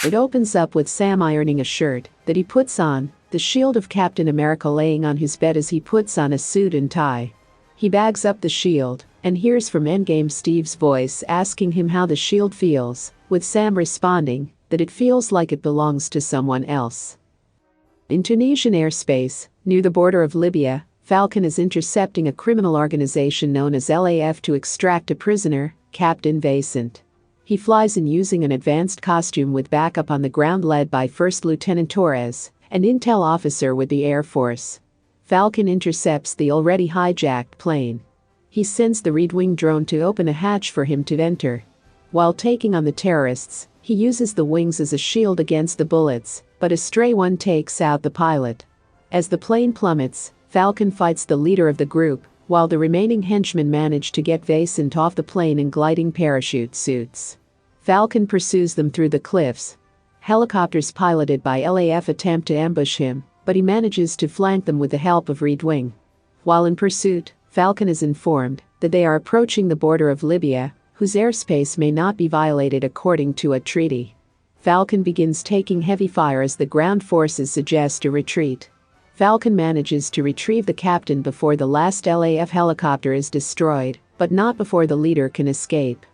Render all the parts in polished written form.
It opens up with Sam ironing a shirt that he puts on, the shield of Captain America laying on his bed as he puts on a suit and tie. He bags up the shield and hears from Endgame Steve's voice asking him how the shield feels, with Sam responding that it feels like it belongs to someone else. In Tunisian airspace, near the border of Libya, Falcon is intercepting a criminal organization known as LAF to extract a prisoner, Captain Vincent. He flies in using an advanced costume with backup on the ground led by First Lieutenant Torres, an intel officer with the Air Force. Falcon intercepts the already hijacked plane. He sends the Red Wing drone to open a hatch for him to enter. While taking on the terrorists, he uses the wings as a shield against the bullets, but a stray one takes out the pilot. As the plane plummets, Falcon fights the leader of the group, while the remaining henchmen manage to get Vincent off the plane in gliding parachute suits. Falcon pursues them through the cliffs. Helicopters piloted by LAF attempt to ambush him, but he manages to flank them with the help of Red Wing. While in pursuit, Falcon is informed that they are approaching the border of Libya, whose airspace may not be violated according to a treaty. Falcon begins taking heavy fire as the ground forces suggest a retreat. Falcon manages to retrieve the captain before the last LAF helicopter is destroyed, but not before the leader can escape.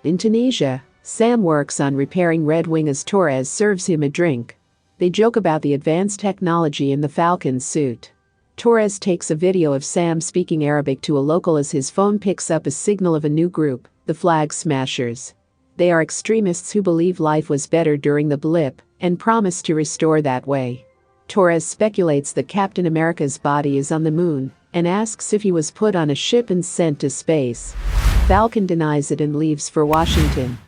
In Tunisia, Sam works on repairing Red Wing as Torres serves him a drink. They joke about the advanced technology in the Falcon's suit. Torres takes a video of Sam speaking Arabic to a local as his phone picks up a signal of a new group, the Flag Smashers. They are extremists who believe life was better during the blip and promise to restore that way. Torres speculates that Captain America's body is on the moon and asks if he was put on a ship and sent to space. Falcon denies it and leaves for Washington.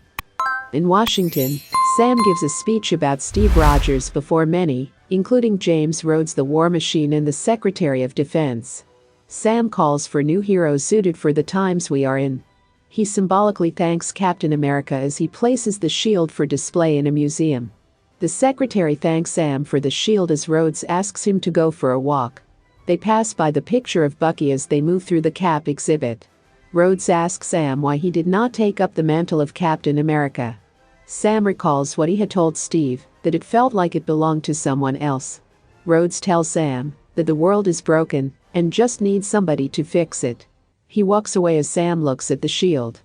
In Washington, Sam gives a speech about Steve Rogers before many, including James Rhodes the War Machine and the Secretary of Defense. Sam calls for new heroes suited for the times we are in. He symbolically thanks Captain America as he places the shield for display in a museum. The secretary thanks Sam for the shield as Rhodes asks him to go for a walk. They pass by the picture of Bucky as they move through the Cap exhibit. Rhodes asks Sam why he did not take up the mantle of Captain America. Sam recalls what he had told Steve, that it felt like it belonged to someone else. Rhodes tells Sam that the world is broken and just needs somebody to fix it. He walks away as Sam looks at the shield.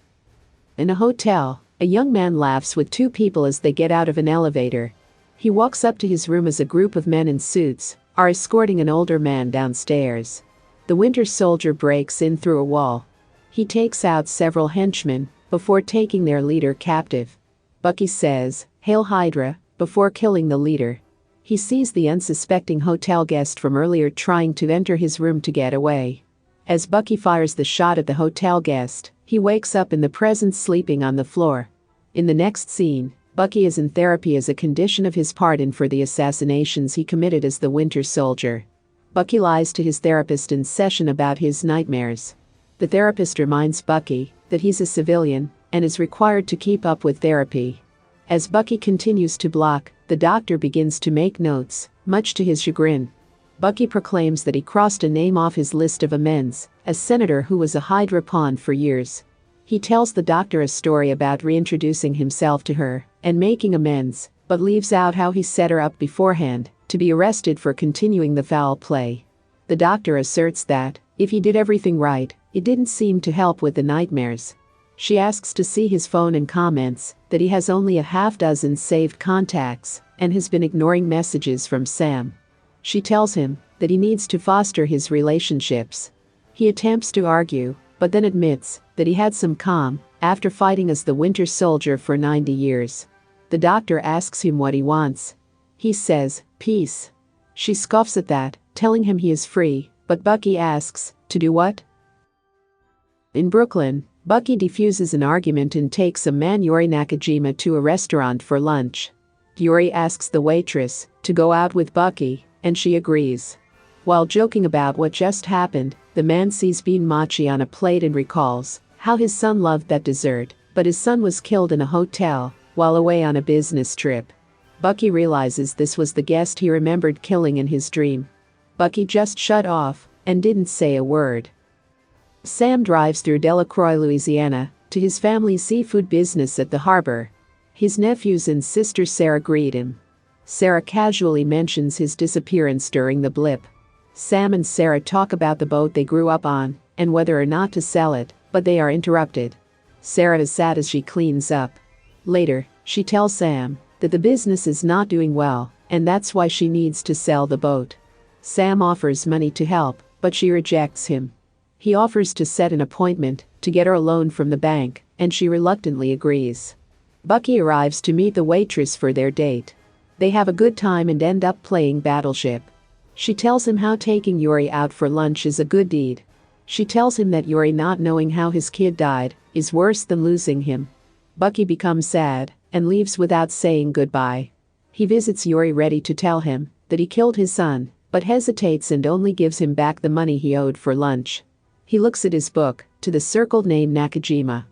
In a hotel, a young man laughs with two people as they get out of an elevator. He walks up to his room as a group of men in suits are escorting an older man downstairs. The Winter Soldier breaks in through a wall. He takes out several henchmen before taking their leader captive. Bucky says, "Hail Hydra," before killing the leader. He sees the unsuspecting hotel guest from earlier trying to enter his room to get away. As Bucky fires the shot at the hotel guest, he wakes up in the present sleeping on the floor. In the next scene, Bucky is in therapy as a condition of his pardon for the assassinations he committed as the Winter Soldier. Bucky lies to his therapist in session about his nightmares. The therapist reminds Bucky that he's a civilian and is required to keep up with therapy. As Bucky continues to block, the doctor begins to make notes, much to his chagrin. Bucky proclaims that he crossed a name off his list of amends, a senator who was a Hydra pawn for years. He tells the doctor a story about reintroducing himself to her and making amends, but leaves out how he set her up beforehand to be arrested for continuing the foul play. The doctor asserts that, if he did everything right, it didn't seem to help with the nightmares. She asks to see his phone and comments that he has only a half-dozen saved contacts and has been ignoring messages from Sam. She tells him that he needs to foster his relationships. He attempts to argue, but then admits that he had some calm after fighting as the Winter Soldier for 90 years. The doctor asks him what he wants. He says, "Peace." She scoffs at that, telling him he is free, but Bucky asks, "To do what?" In Brooklyn, Bucky defuses an argument and takes a man Yuri Nakajima to a restaurant for lunch. Yuri asks the waitress to go out with Bucky, and she agrees. While joking about what just happened, the man sees bean machi on a plate and recalls how his son loved that dessert, but his son was killed in a hotel while away on a business trip. Bucky realizes this was the guest he remembered killing in his dream. Bucky just shut off and didn't say a word. Sam drives through Delacroix, Louisiana, to his family's seafood business at the harbor. His nephews and sister Sarah greet him. Sarah casually mentions his disappearance during the blip. Sam and Sarah talk about the boat they grew up on and whether or not to sell it, but they are interrupted. Sarah is sad as she cleans up. Later, she tells Sam that the business is not doing well and that's why she needs to sell the boat. Sam offers money to help, but she rejects him. He offers to set an appointment to get her a loan from the bank, and she reluctantly agrees. Bucky arrives to meet the waitress for their date. They have a good time and end up playing Battleship. She tells him how taking Yuri out for lunch is a good deed. She tells him that Yuri not knowing how his kid died is worse than losing him. Bucky becomes sad and leaves without saying goodbye. He visits Yuri ready to tell him that he killed his son, but hesitates and only gives him back the money he owed for lunch. He looks at his book, to the circled name Nakajima.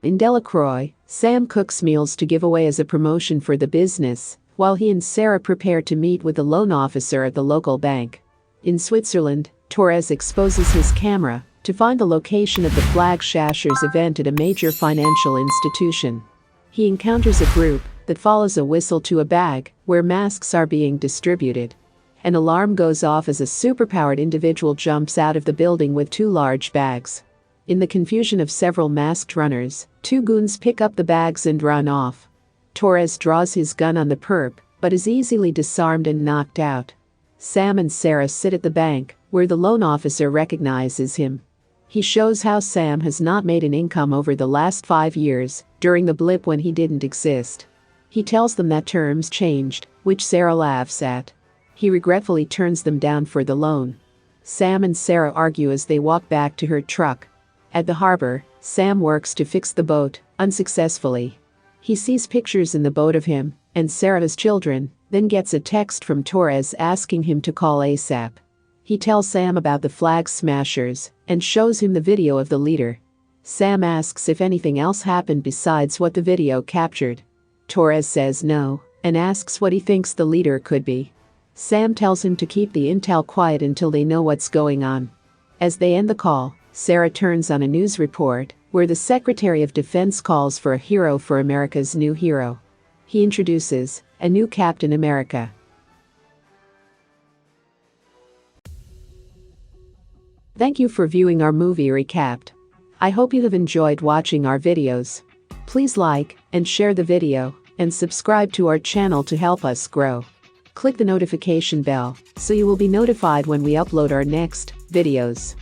In Delacroix, Sam cooks meals to give away as a promotion for the business, while he and Sarah prepare to meet with the loan officer at the local bank. In Switzerland, Torres exposes his camera to find the location of the Flag Shashers event at a major financial institution. He encounters a group that follows a whistle to a bag where masks are being distributed. An alarm goes off as a superpowered individual jumps out of the building with 2 large bags. In the confusion of several masked runners, 2 goons pick up the bags and run off. Torres draws his gun on the perp, but is easily disarmed and knocked out. Sam and Sarah sit at the bank, where the loan officer recognizes him. He shows how Sam has not made an income over the last 5 years, during the blip when he didn't exist. He tells them that terms changed, which Sarah laughs at. He regretfully turns them down for the loan. Sam and Sarah argue as they walk back to her truck. At the harbor, Sam works to fix the boat, unsuccessfully. He sees pictures in the boat of him and Sarah's children, then gets a text from Torres asking him to call ASAP. He tells Sam about the Flag Smashers and shows him the video of the leader. Sam asks if anything else happened besides what the video captured. Torres says no and asks what he thinks the leader could be. Sam tells him to keep the intel quiet until they know what's going on. As they end the call, Sarah turns on a news report where the Secretary of Defense calls for a hero for America's new hero. He introduces a new Captain America. Thank you for viewing our movie recapped. I hope you have enjoyed watching our videos. Please like and share the video and subscribe to our channel to help us grow. Click the notification bell so you will be notified when we upload our next videos.